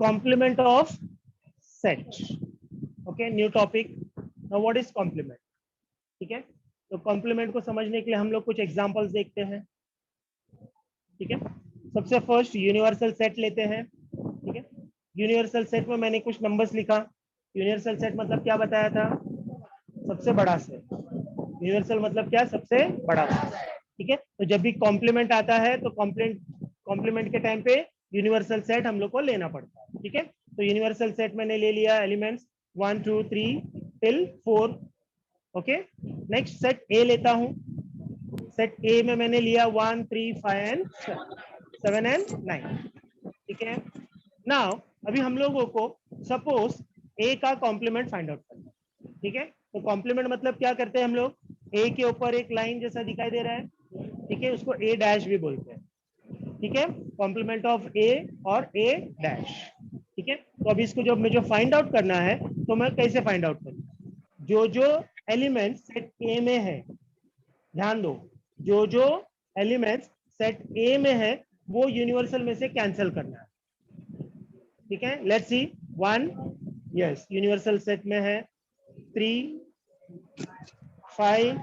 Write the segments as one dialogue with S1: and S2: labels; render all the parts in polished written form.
S1: complement of set. Okay, new topic. Now what is complement? ठीक है, तो complement को समझने के लिए हम लोग कुछ एग्जांपल्स देखते हैं. ठीक है, सबसे फर्स्ट यूनिवर्सल सेट लेते हैं. ठीक है, यूनिवर्सल सेट में मैंने कुछ नंबर्स लिखा. यूनिवर्सल सेट मतलब क्या बताया था? सबसे बड़ा सेट. यूनिवर्सल मतलब क्या? सबसे बड़ा सेट. ठीक है, तो जब भी कॉम्प्लीमेंट आता है तो कॉम्प्लीमेंट के टाइम पे यूनिवर्सल सेट हम लोग को लेना पड़ता है. ठीक है, तो यूनिवर्सल सेट मैंने ले लिया elements 1 2 3 till 4. Okay, next set ए लेता हूं. सेट ए में मैंने लिया 1 3 5 एंड 7 एंड 9. ठीक है, नाउ अभी हम लोगों को सपोज ए का कॉम्प्लीमेंट फाइंड आउट करना है. ठीक है, तो कॉम्प्लीमेंट मतलब क्या करते हैं हम लोग? ए के ऊपर एक लाइन जैसा दिखाई दे रहा है. ठीक है, उसको ए डैश भी बोलते हैं. ठीक है, कॉम्प्लीमेंट ऑफ ए और ए डैश. ठीक है, तो अभी इसको जब मुझे फाइंड आउट करना है तो मैं कैसे फाइंड आउट करूँ? जो एलिमेंट सेट ए में है, ध्यान दो, जो एलिमेंट्स सेट ए में है वो यूनिवर्सल में से कैंसिल करना है. ठीक है, let's see. 1 yes universal set में है. 3 5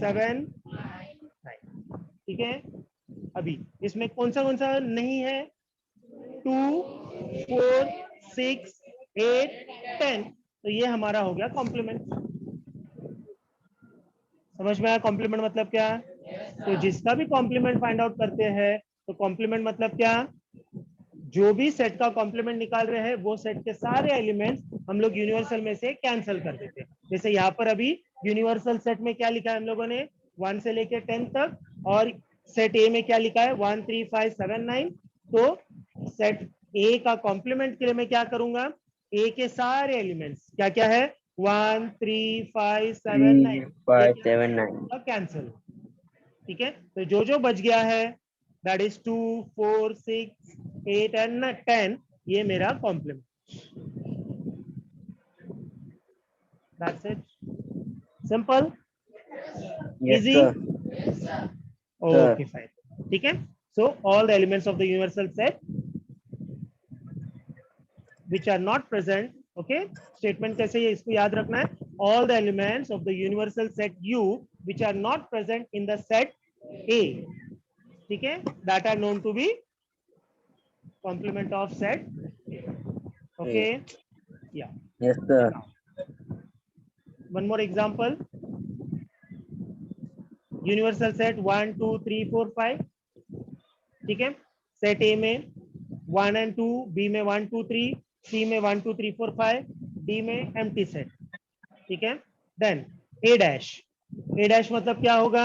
S1: 7 9. ठीक है, अभी इसमें कौन सा नहीं है? 2 4 6 8 10. तो ये हमारा हो गया कॉम्प्लीमेंट. समझ में आया कॉम्प्लीमेंट मतलब क्या? तो जिसका भी कॉम्प्लीमेंट फाइंड आउट करते हैं तो कॉम्प्लीमेंट मतलब क्या? जो भी सेट का कॉम्प्लीमेंट निकाल रहे हैं वो सेट के सारे एलिमेंट्स हम लोग यूनिवर्सल में से कैंसिल कर देते हैं. जैसे यहाँ पर अभी यूनिवर्सल सेट में क्या लिखा है हम लोगों ने? 1 से लेके 10 तक. और सेट ए में क्या लिखा है? 1 3 5 7 9. तो सेट ए का कॉम्प्लीमेंट के लिए मैं क्या करूंगा? ए के सारे एलिमेंट्स क्या क्या है? 1 3 5 7 9
S2: 5 7 9
S1: कैंसिल. ठीक है, तो जो बच गया है दैट इज 2 4 6 8 एंड 10. ये मेरा complement. That's it. Simple,
S2: yes
S1: easy.
S2: sir
S1: okay fine. ठीक है, so all the elements of the universal set which are not present. Okay, स्टेटमेंट कैसे है इसको याद रखना है. all the elements of the universal set U which are not present in the set A, ठीक है, that are known to be complement of set A. Okay, yeah.
S2: yes sir
S1: Now, one more example. Universal set 1 2 3 4 5. ठीक है, set ए में 1 and 2, B में 1 2 3, सी में 1 2 3 4 5, D में empty set. ठीक है, देन ए डैश. ए डैश मतलब क्या होगा?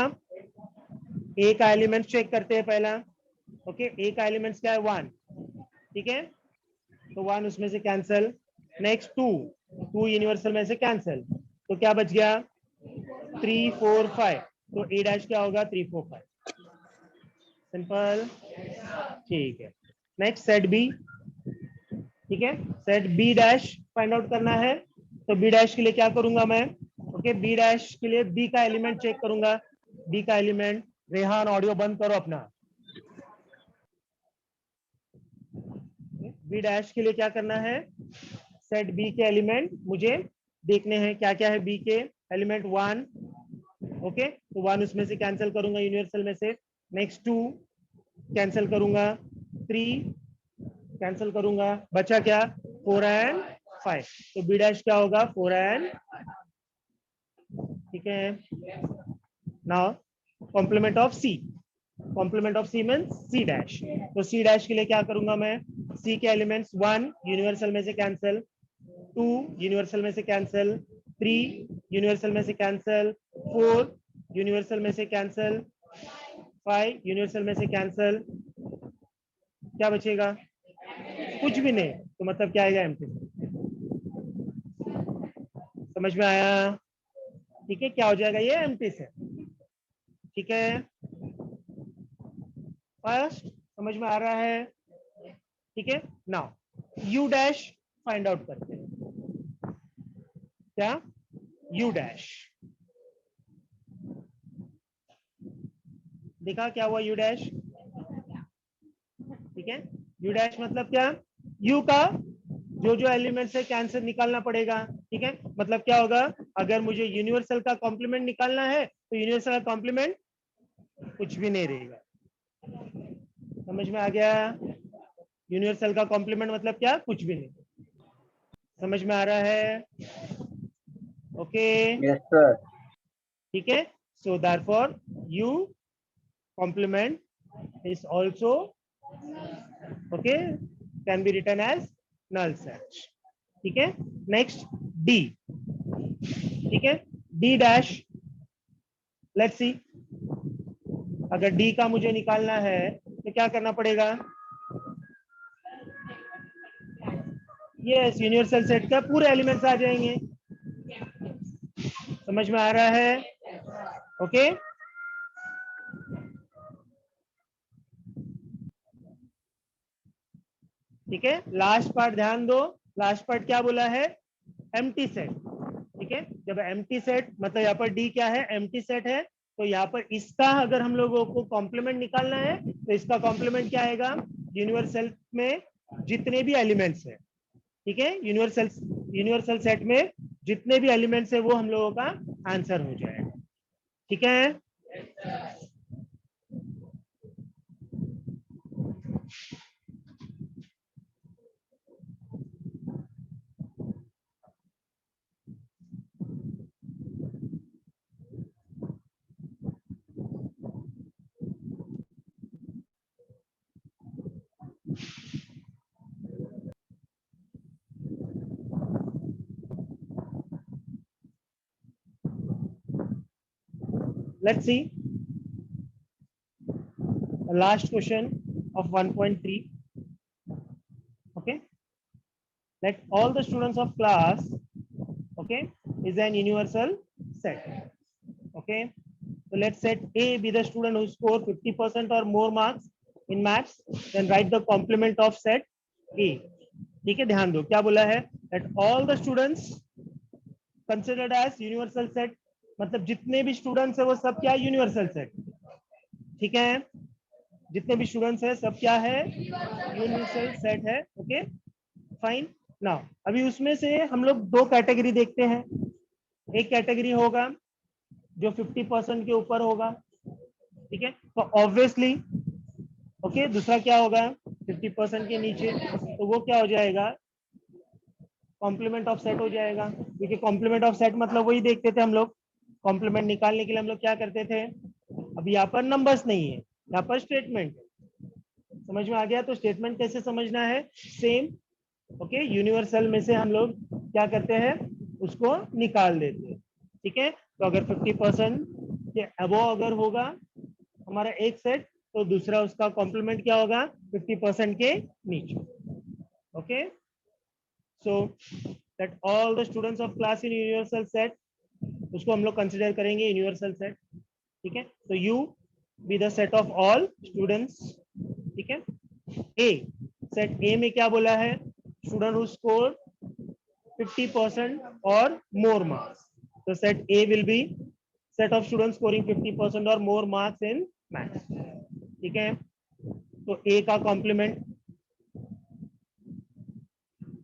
S1: ए का एलिमेंट चेक करते हैं पहला. ओके, ए का एलिमेंट्स क्या है? 1. ठीक है, तो 1 उसमें से कैंसिल. नेक्स्ट 2 यूनिवर्सल में से कैंसिल. तो क्या बच गया? 3 4 5. तो ए डैश क्या होगा? 3 4 5. सिंपल. ठीक है, नेक्स्ट सेट बी. ठीक है, set B dash find out करना है. तो बी डैश के लिए क्या करूंगा मैं? ओके, बी डैश के लिए बी का एलिमेंट चेक करूंगा. बी का एलिमेंट, रेहान ऑडियो बंद करो अपना. बी डैश के लिए क्या करना है? सेट बी के एलिमेंट मुझे देखने हैं. क्या क्या है बी के एलिमेंट? 1. ओके, तो 1 उसमें से कैंसिल करूंगा यूनिवर्सल में से. नेक्स्ट 2 कैंसिल करूंगा. 3 कैंसिल करूंगा. बचा क्या? 4 एंड 5. तो बी डैश क्या होगा? 4 एंड. ठीक है, now complement of C. Complement of C means C dash. तो सी डैश के लिए क्या करूंगा मैं? सी के एलिमेंट्स 1 यूनिवर्सल में से कैंसिल, 2 यूनिवर्सल में से कैंसिल, 3 यूनिवर्सल में से कैंसिल, 4 यूनिवर्सल में से कैंसिल, 5 यूनिवर्सल में से कैंसिल. क्या बचेगा? कुछ भी नहीं. तो मतलब क्या आएगा? एम्प्टी. समझ में आया? ठीक है, क्या हो जाएगा? ये एम्प्टी से. ठीक है, फर्स्ट समझ में आ रहा है? ठीक है, now you dash find out करते हैं. क्या? You dash. देखा क्या हुआ? You dash. ठीक है, यू डैश मतलब क्या? यू का जो जो एलिमेंट्स है कैंसर निकालना पड़ेगा। ठीक है, मतलब क्या होगा, अगर मुझे यूनिवर्सल का कॉम्प्लीमेंट निकालना है तो यूनिवर्सल का कॉम्प्लीमेंट कुछ भी नहीं रहेगा। समझ में आ गया? यूनिवर्सल का कॉम्प्लीमेंट मतलब क्या, कुछ भी नहीं। समझ में आ रहा है? Okay,
S2: Yes, sir.
S1: ठीक है। So therefore U complement is also okay can be written as null set। ठीक है, नेक्स्ट डी। ठीक है, डी डैश, लेट्स सी, अगर डी का मुझे निकालना है तो क्या करना पड़ेगा? यस, यूनिवर्सल सेट का पूरे एलिमेंट्स आ जाएंगे। समझ में आ रहा है? ओके, ठीक है। लास्ट पार्ट ध्यान दो, लास्ट पार्ट क्या बोला है? Empty set. ठीक है, जब एम्प्टी सेट मतलब यहाँ पर डी क्या है, एम्प्टी सेट है, तो यहाँ पर इसका अगर हम लोगों को कॉम्प्लीमेंट निकालना है तो इसका कॉम्प्लीमेंट क्या आएगा? यूनिवर्सल में जितने भी एलिमेंट्स है, ठीक है, यूनिवर्सल सेट में जितने भी एलिमेंट्स है वो हम लोगों का आंसर हो जाएगा। ठीक है, let's see the last question of 1.3. okay, let all the students of class, okay, is an universal set. Okay, so let's set A be the student who score 50% or more marks in maths, then write the complement of set A। ठीक है, ध्यान दो क्या बोला है, that all the students considered as universal set, मतलब जितने भी स्टूडेंट्स है वो सब क्या, यूनिवर्सल सेट। ठीक है, जितने भी स्टूडेंट्स है सब क्या है, यूनिवर्सल सेट है। Okay, fine. नाउ अभी उसमें से हम लोग दो कैटेगरी देखते हैं। एक कैटेगरी होगा जो 50% के ऊपर होगा, ठीक है, तो ऑब्वियसली ओके, दूसरा क्या होगा 50% के नीचे, तो वो क्या हो जाएगा, कॉम्प्लीमेंट ऑफ सेट हो जाएगा। क्योंकि कॉम्प्लीमेंट ऑफ सेट मतलब वही देखते थे हम लोग, कॉम्प्लीमेंट निकालने के लिए हम लोग क्या करते थे, अब यहाँ पर नंबर्स नहीं है, यहाँ पर स्टेटमेंट। समझ में आ गया? तो स्टेटमेंट कैसे समझना है, सेम ओके, यूनिवर्सल में से हम लोग क्या करते हैं, उसको निकाल देते हैं। ठीक है, तो अगर 50% के अबव अगर होगा हमारा एक सेट, तो दूसरा उसका कॉम्प्लीमेंट क्या होगा, 50% के नीचे। Okay, so that all the students of class in universal set, उसको हम लोग कंसिडर करेंगे यूनिवर्सल सेट। ठीक है, तो you be the set of all students. ठीक है, ए, सेट ए में क्या बोला है, student who score 50% or more marks. So set A will be set of students scoring 50% or more marks in maths। ठीक है, तो A का कॉम्प्लीमेंट,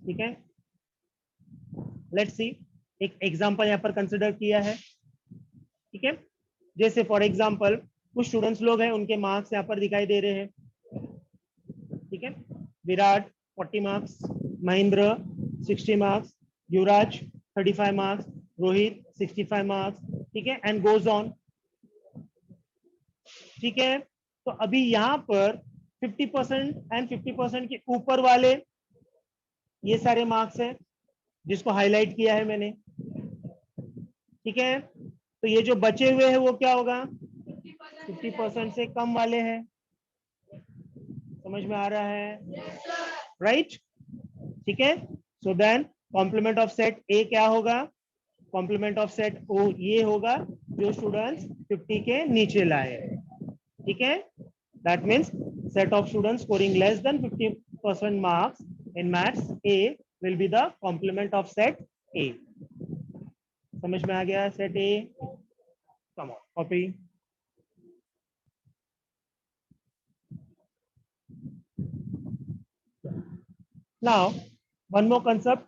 S1: ठीक है, लेट्स सी, एक एग्जांपल यहाँ पर कंसिडर किया है। ठीक है, जैसे फॉर एग्जांपल कुछ स्टूडेंट्स लोग हैं, उनके मार्क्स यहाँ पर दिखाई दे रहे हैं। ठीक है, विराट 40 मार्क्स, महेंद्र 60 मार्क्स, युवराज 35 मार्क्स, रोहित 65 मार्क्स। ठीक है, एंड गोज ऑन। ठीक है, तो अभी यहाँ पर 50% एंड 50% के ऊपर वाले ये सारे मार्क्स हैं जिसको हाईलाइट किया है मैंने। ठीक है, तो ये जो बचे हुए हैं वो क्या होगा, 50% से कम वाले हैं। समझ में आ रहा है? राइट, ठीक है, so then complement of set A क्या होगा, कॉम्प्लीमेंट ऑफ सेट ओ ये होगा जो स्टूडेंट्स 50 के नीचे लाए। ठीक है, that means set of students scoring less than 50% marks in maths A will be the complement of set A. समझ में आ गया? Set A, come on copy. Now, one more concept,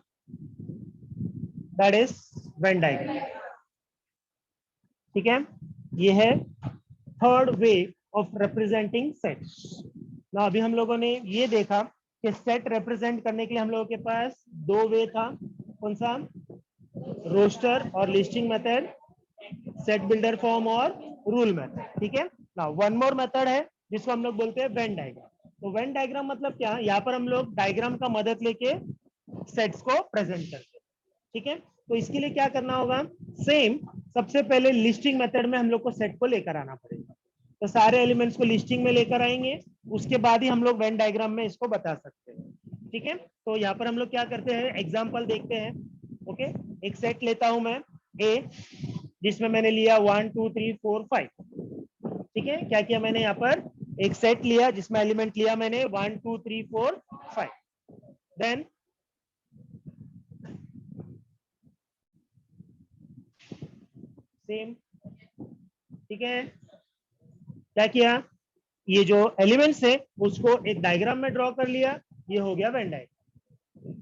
S1: that is Venn diagram. ठीक है, ये है third way of representing sets. ना अभी हम लोगों ने ये देखा कि सेट रिप्रेजेंट करने के लिए हम लोगों के पास दो वे था, कौन सा, रोस्टर और listing method, set builder form और रूल मेथड। ठीक है, ना वन मोर मेथड है जिसको हम लोग बोलते हैं वेन डायग्राम। तो वेन डायग्राम मतलब क्या, यहाँ पर हम लोग डायग्राम का मदद लेके सेट्स को प्रेजेंट करते हैं। ठीक है, तो इसके लिए क्या करना होगा, सेम सबसे पहले लिस्टिंग मेथड में हम लोग को सेट को लेकर आना पड़ेगा। तो सारे एलिमेंट्स को लिस्टिंग में लेकर आएंगे, उसके बाद ही हम लोग वेन डायग्राम में इसको बता सकते हैं। ठीक है, तो यहाँ पर हम लोग क्या करते हैं, एग्जाम्पल देखते हैं। ओके, एक सेट लेता हूं मैं ए, जिसमें मैंने लिया 1 2 3 4 5। ठीक है, क्या किया मैंने, यहाँ पर एक सेट लिया जिसमें एलिमेंट लिया मैंने 1 2 3 4 5। देन सेम, ठीक है, क्या किया, ये जो एलिमेंट्स है उसको एक डायग्राम में ड्रॉ कर लिया, ये हो गया वेन डायग्राम।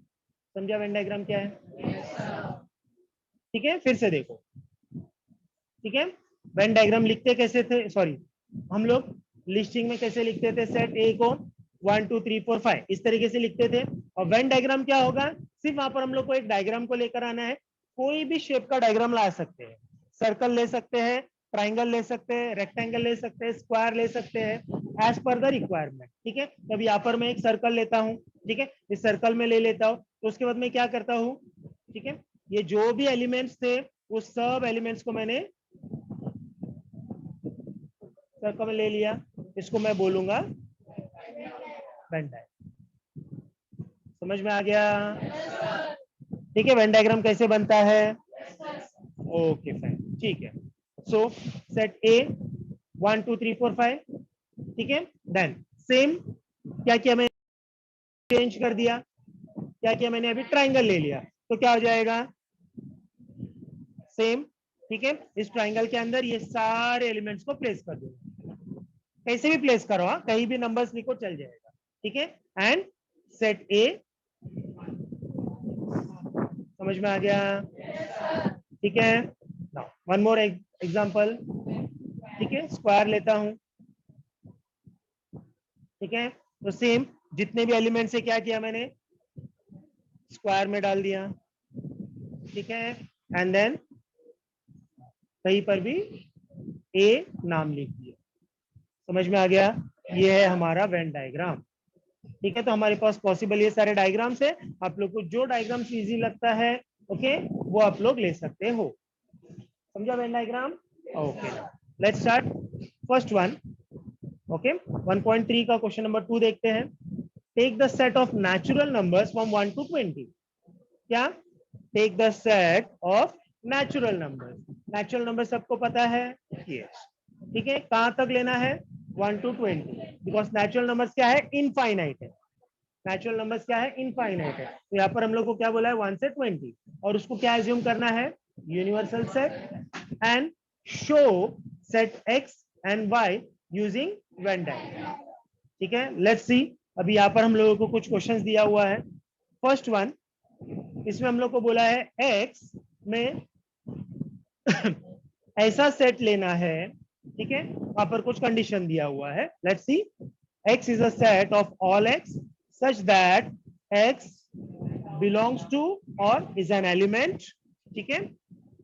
S1: समझा वेन डायग्राम क्या है? ठीक है, फिर से देखो। ठीक है, वेन डायग्राम लिखते कैसे थे, सॉरी, हम लोग लिस्टिंग में कैसे लिखते थे, सेट ए को 1 2 3 4 5 इस तरीके से लिखते थे। और वेन डायग्राम क्या होगा, सिर्फ वहां पर हम लोग को एक डायग्राम को लेकर आना है, कोई भी शेप का डायग्राम ला सकते हैं, सर्कल ले सकते हैं, ट्राइंगल ले सकते हैं, रेक्टेंगल ले सकते हैं, स्क्वायर ले सकते हैं, एज पर द रिक्वायरमेंट। ठीक है, तब यहाँ पर मैं एक सर्कल लेता हूँ। ठीक है, इस सर्कल में ले लेता हूँ, तो उसके बाद मैं क्या करता हूँ, ठीक है, ये जो भी एलिमेंट्स थे उस सब एलिमेंट्स को मैंने सर्कल में ले लिया, इसको मैं बोलूंगा वेन डायग्राम। समझ में आ गया? ठीक है, वेन डायग्राम कैसे बनता है? ओके फाइन, ठीक है। सो सेट ए 1 2 3 4 5, ठीक है, देन सेम क्या किया मैंने, चेंज कर दिया, क्या किया मैंने, अभी ट्राइंगल ले लिया, तो क्या हो जाएगा, सेम। ठीक है, इस ट्राइंगल के अंदर ये सारे एलिमेंट्स को प्लेस कर दो, कैसे भी प्लेस करो, कहीं भी नंबर्स लिखो चल जाएगा। ठीक है, एंड सेट ए, समझ में आ गया? ठीक है, नाउ वन मोर एग्जांपल। ठीक है, स्क्वायर लेता हूं। ठीक है, तो सेम जितने भी एलिमेंट्स है क्या किया मैंने, स्क्वायर में डाल दिया। ठीक है, एंड देन कहीं पर भी ए नाम लिख दिया। समझ में आ गया? ये है हमारा वेन डायग्राम। ठीक है, तो हमारे पास पॉसिबल ये सारे डायग्राम्स है, आप लोग को जो डायग्राम्स इजी लगता है ओके वो आप लोग ले सकते हो। समझा Venn diagram? Okay, let's start first one. Okay, 1.3 का क्वेश्चन नंबर 2 देखते हैं। Take the set of natural numbers from 1 to 20। क्या? Take the set of natural numbers. Natural number सबको पता है, यस। ठीक है, कहां तक लेना है, 1 to 20, बिकॉज नेचुरल नंबर्स क्या है, इनफाइनाइट है। नेचुरल नंबर्स क्या है, इनफाइनाइट है। तो यहाँ पर हम लोग को क्या बोला है, 1 से 20, और उसको क्या एज्यूम करना है, universal set, and show set X and Y using Venn diagram. ठीक है, लेट्स सी। अभी यहाँ पर हम लोगों को कुछ क्वेश्चंस दिया हुआ है। फर्स्ट वन, इसमें हम लोग को बोला है एक्स में ऐसा सेट लेना है। ठीक है, वहां पर कुछ कंडीशन दिया हुआ है, let's see. x is a set of all x such that x belongs to or is an element, ठीक है,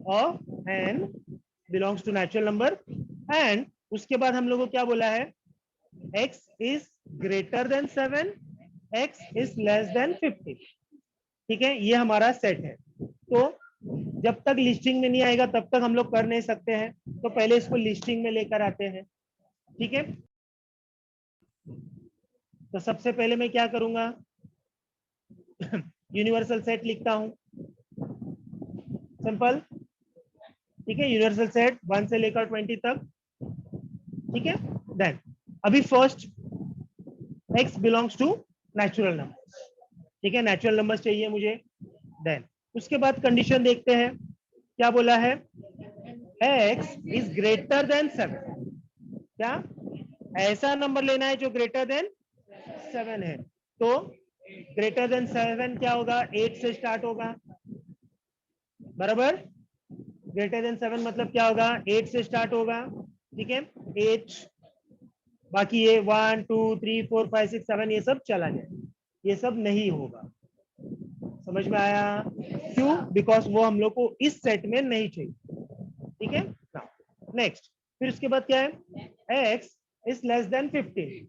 S1: of n belongs to natural number, and उसके बाद हम लोगों को क्या बोला है, x is greater than 7, x is less than 50। ठीक है, ये हमारा सेट है। तो जब तक लिस्टिंग में नहीं आएगा तब तक हम लोग कर नहीं सकते हैं, तो पहले इसको लिस्टिंग में लेकर आते हैं। ठीक है, तो सबसे पहले मैं क्या करूंगा, यूनिवर्सल सेट लिखता हूं, सिंपल। ठीक है, यूनिवर्सल सेट 1 से लेकर 20 तक। ठीक है, देन अभी first x belongs to natural numbers. ठीक है, नेचुरल नंबर्स चाहिए मुझे। देन उसके बाद कंडीशन देखते हैं, क्या बोला है, x इज ग्रेटर देन 7। क्या? ऐसा नंबर लेना है जो ग्रेटर देन 7 है। तो ग्रेटर देन 7 क्या होगा, 8 से स्टार्ट होगा, बराबर। ग्रेटर देन 7 मतलब क्या होगा, 8 से स्टार्ट होगा, ठीक है। 8, बाकी ये 1 2 3 4 5 6 7 ये सब चला जाए, ये सब नहीं होगा। समझ में आया? क्यों? बिकॉज वो हम लोग को इस सेट में नहीं चाहिए, ठीक है। नेक्स्ट, फिर उसके बाद क्या है, x is less than 15,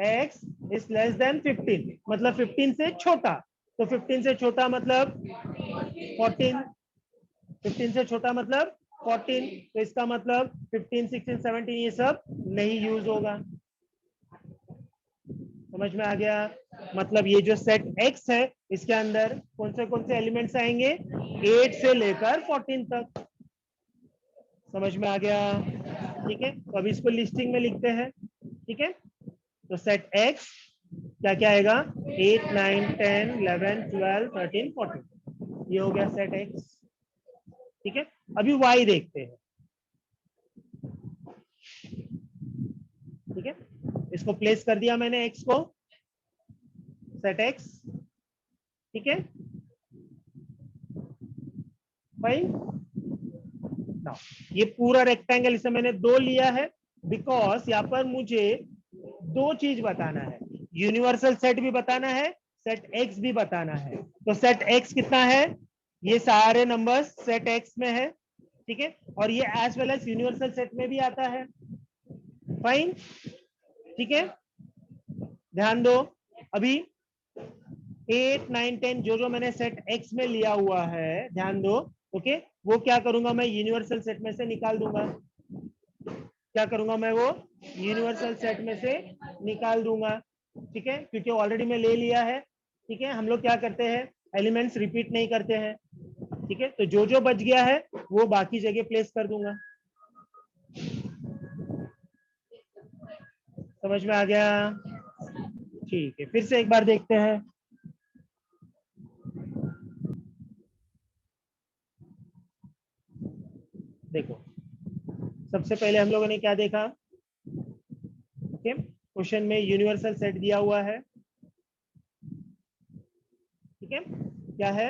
S1: x is less than 15 मतलब 15 से छोटा, तो 15 से छोटा मतलब 14, 15 से छोटा मतलब 14, तो इसका मतलब 15 16 17 ये सब नहीं यूज होगा। समझ में आ गया? मतलब ये जो सेट x है इसके अंदर कौन से एलिमेंट्स आएंगे, 8 से लेकर 14 तक। समझ में आ गया? ठीक है, तो अभी इसको लिस्टिंग में लिखते हैं, ठीक है। तो सेट x क्या क्या आएगा, 8 9 10 11 12 13 14, ये हो गया सेट x, ठीक है। अभी y देखते हैं, ठीक है। इसको प्लेस कर दिया मैंने x को, सेट x, ठीक है, फाइन। नाउ ये पूरा रेक्टेंगल इसे मैंने 2 लिया है, बिकॉज यहाँ पर मुझे 2 चीज बताना है, यूनिवर्सल सेट भी बताना है, सेट x भी बताना है। तो सेट x कितना है, ये सारे नंबर्स सेट x में है, ठीक है, और ये as well as universal set में भी आता है, फाइन, ठीक है। ध्यान दो, अभी 8 9 10 जो मैंने सेट x में लिया हुआ है, ध्यान दो, ओके, वो क्या करूंगा मैं, यूनिवर्सल सेट में से निकाल दूंगा। क्या करूंगा मैं, वो यूनिवर्सल सेट में से निकाल दूंगा, ठीक है, क्योंकि ऑलरेडी मैं ले लिया है, ठीक है। हम लोग क्या करते हैं, एलिमेंट्स रिपीट नहीं करते हैं, ठीक है, तो जो बच गया है वो बाकी जगह प्लेस कर दूंगा। समझ में आ गया? ठीक है, फिर से एक बार देखते हैं। देखो, सबसे पहले हम लोगों ने क्या देखा, ओके, क्वेश्चन में यूनिवर्सल सेट दिया हुआ है, ठीक है, क्या है,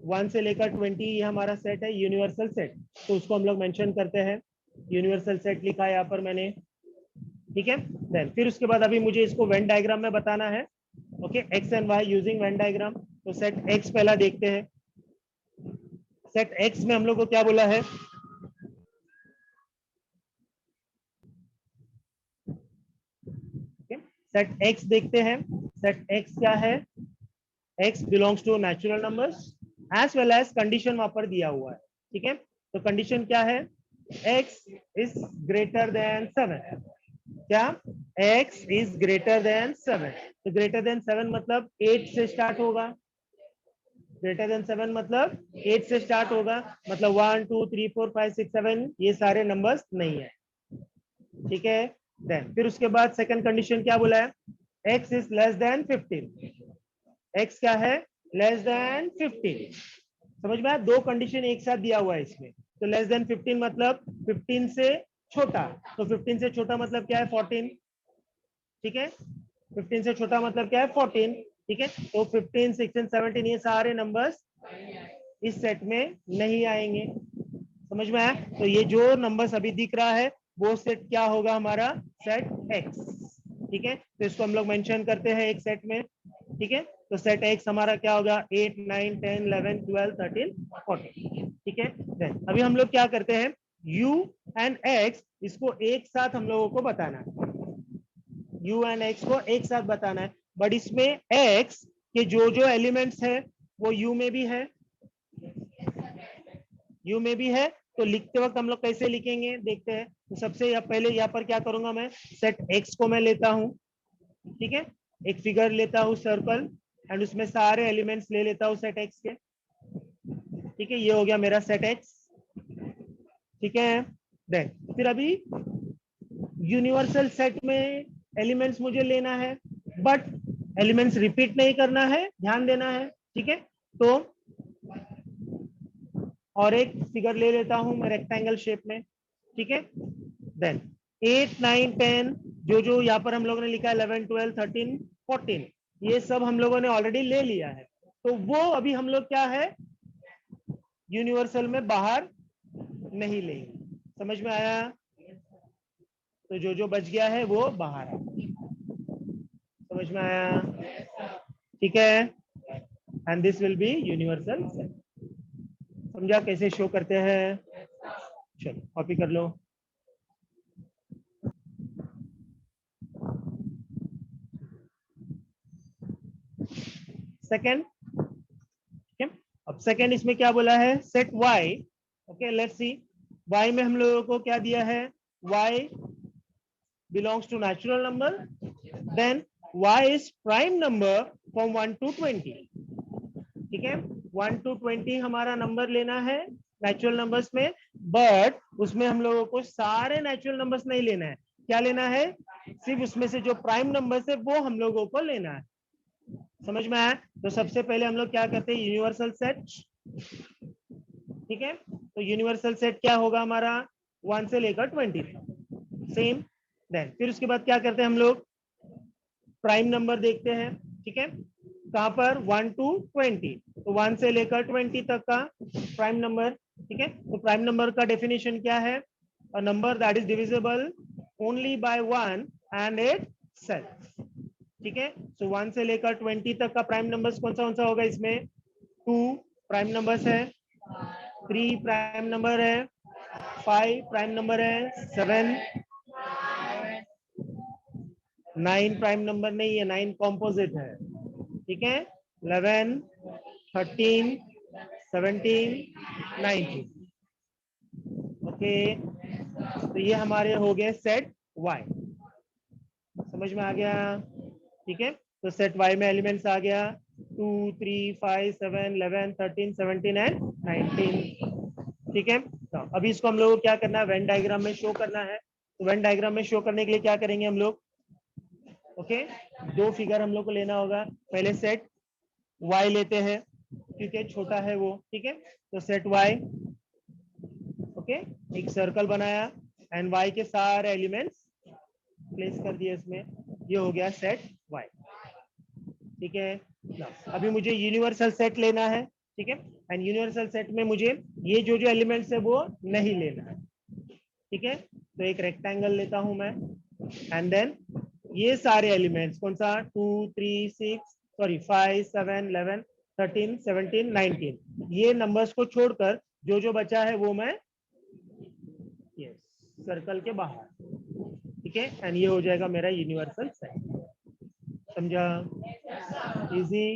S1: 1 से लेकर 20 ये हमारा सेट है यूनिवर्सल सेट, तो उसको हम लोग मेंशन करते हैं, यूनिवर्सल सेट लिखा है यहाँ पर मैंने, ठीक है। देन फिर उसके बाद अभी मुझे इसको वेन डायग्राम में बताना है, okay, X and Y using Venn diagram. तो सेट एक्स पहला देखते हैं, सेट एक्स में हम लोग को क्या बोला है, सेट एक्स देखते हैं, सेट एक्स क्या है, x belongs to natural numbers as well as condition वहां पर दिया हुआ है, ठीक है। तो कंडीशन क्या है, x इज ग्रेटर देन 7, क्या, x इज ग्रेटर देन 7, तो ग्रेटर देन 7 मतलब 8 से स्टार्ट होगा, ग्रेटर देन 7 मतलब 8 से स्टार्ट होगा, मतलब 1 2 3 4 5 6 7 ये सारे नंबर्स नहीं है, ठीक है। देन फिर उसके बाद सेकंड कंडीशन क्या बोला है, x is less than 15, x क्या है, लेस देन 15। समझ में आया, 2 कंडीशन एक साथ दिया हुआ है इसमें, तो लेस देन 15 मतलब 15 से छोटा, तो 15 से छोटा मतलब क्या है, 14, ठीक है, 15 से छोटा मतलब क्या है, 14, ठीक है। तो 15 16 17 ये सारे नंबर्स इस सेट में नहीं आएंगे। समझ में आया? तो ये जो नंबर्स अभी दिख रहा है वो सेट क्या होगा, हमारा सेट एक्स, ठीक है। तो इसको हम लोग मेंशन करते हैं एक सेट में, ठीक है। तो सेट एक्स हमारा क्या होगा, 8 9 10 11 12 13 14, ठीक है। देन अभी हम लोग क्या करते हैं, u एंड x इसको एक साथ हम लोगों को बताना है, u एंड x को एक साथ बताना है, बट इसमें x के जो एलिमेंट्स है वो u में भी है, u में भी है, तो लिखते वक्त हम लोग कैसे लिखेंगे देखते हैं। तो सबसे पहले यहाँ पर क्या करूंगा मैं, सेट x को मैं लेता हूं, ठीक है, एक फिगर लेता हूं सर्कल, एंड उसमें सारे एलिमेंट्स ले लेता हूं सेट x के, ठीक है, ये हो गया मेरा सेट x, ठीक है। देन फिर अभी यूनिवर्सल सेट में एलिमेंट्स मुझे लेना है, बट एलिमेंट्स रिपीट नहीं करना है, ध्यान देना है, ठीक है। तो और एक फिगर ले लेता हूं मैं रेक्टेंगल शेप में, ठीक है। देन 8 9 10 जो यहाँ पर हम लोगों ने लिखा है 11 12 13 14, ये सब हम लोगों ने ऑलरेडी ले लिया है, तो वो अभी हम लोग क्या है यूनिवर्सल में बाहर नहीं लेंगे। समझ में आया? तो जो जो बच गया है वो बाहर है। समझ में आया? ठीक है, and this will be universal set. समझा कैसे शो करते हैं? चलो कॉपी कर लो। सेकेंड, अब सेकेंड इसमें क्या बोला है, set y। Okay let's see, y में हम लोगों को क्या दिया है, y belongs to natural number, then y is prime number from 1 to 20। ठीक है, 1 to 20 हमारा नंबर लेना है नेचुरल नंबर्स में, बट उसमें हम लोगों को सारे नेचुरल नंबर्स नहीं लेना है। क्या लेना है, सिर्फ उसमें से जो प्राइम नंबर्स है वो हम लोगों को लेना है। समझ में आया? तो सबसे पहले हम लोग क्या करते हैं, यूनिवर्सल सेट। ठीक है, तो यूनिवर्सल सेट क्या होगा हमारा, 1 से लेकर 20 सेम। देन फिर उसके बाद क्या करते हैं हम लोग, प्राइम नंबर देखते हैं। ठीक है, कहां पर, 1 to 20, तो 1 से लेकर 20 तक का प्राइम नंबर। ठीक है, तो प्राइम नंबर का डेफिनेशन क्या है, a number that is divisible only by 1 and itself. ठीक है, सो 1 से लेकर 20 तक का प्राइम नंबर्स कौन सा होगा इसमें, 2 प्राइम नंबर्स है, 3 प्राइम नंबर है, 5 प्राइम नंबर है, 7, 9 प्राइम नंबर नहीं है, 9 कॉम्पोजिट है। ठीक है, 11, 13, 17, 19। ओके, तो ये हमारे हो गए सेट y। समझ में आ गया? ठीक है, तो सेट y में एलिमेंट्स आ गया 2, 3, 5, 7, 11, 13, 17 एंड 19। ठीक है, तो अभी इसको हम लोग को क्या करना है, वेन डायग्राम में शो करना है। तो वेन डायग्राम में शो करने के लिए क्या करेंगे हम लोग, ओके, दो फिगर हम लोग को लेना होगा। पहले सेट y लेते हैं क्योंकि छोटा है वो। ठीक है, तो सेट y, ओके, एक सर्कल बनाया एंड y के सारे एलिमेंट्स प्लेस कर दिए इसमें, ये हो गया सेट y। ठीक है, अभी मुझे यूनिवर्सल सेट लेना है। ठीक है, एंड यूनिवर्सल सेट में मुझे ये जो जो एलिमेंट्स है वो नहीं लेना है। ठीक है, तो एक रेक्टेंगल लेता हूं मैं, एंड देन ये सारे एलिमेंट्स कौन सा, 2, 3, 6, सॉरी 5, 7, 11, 13, 17, 19, ये नंबर्स को छोड़कर जो जो बचा है वो मैं यस सर्कल के बाहर। ठीक है, एंड ये हो जाएगा मेरा यूनिवर्सल सेट। समझा? इजी?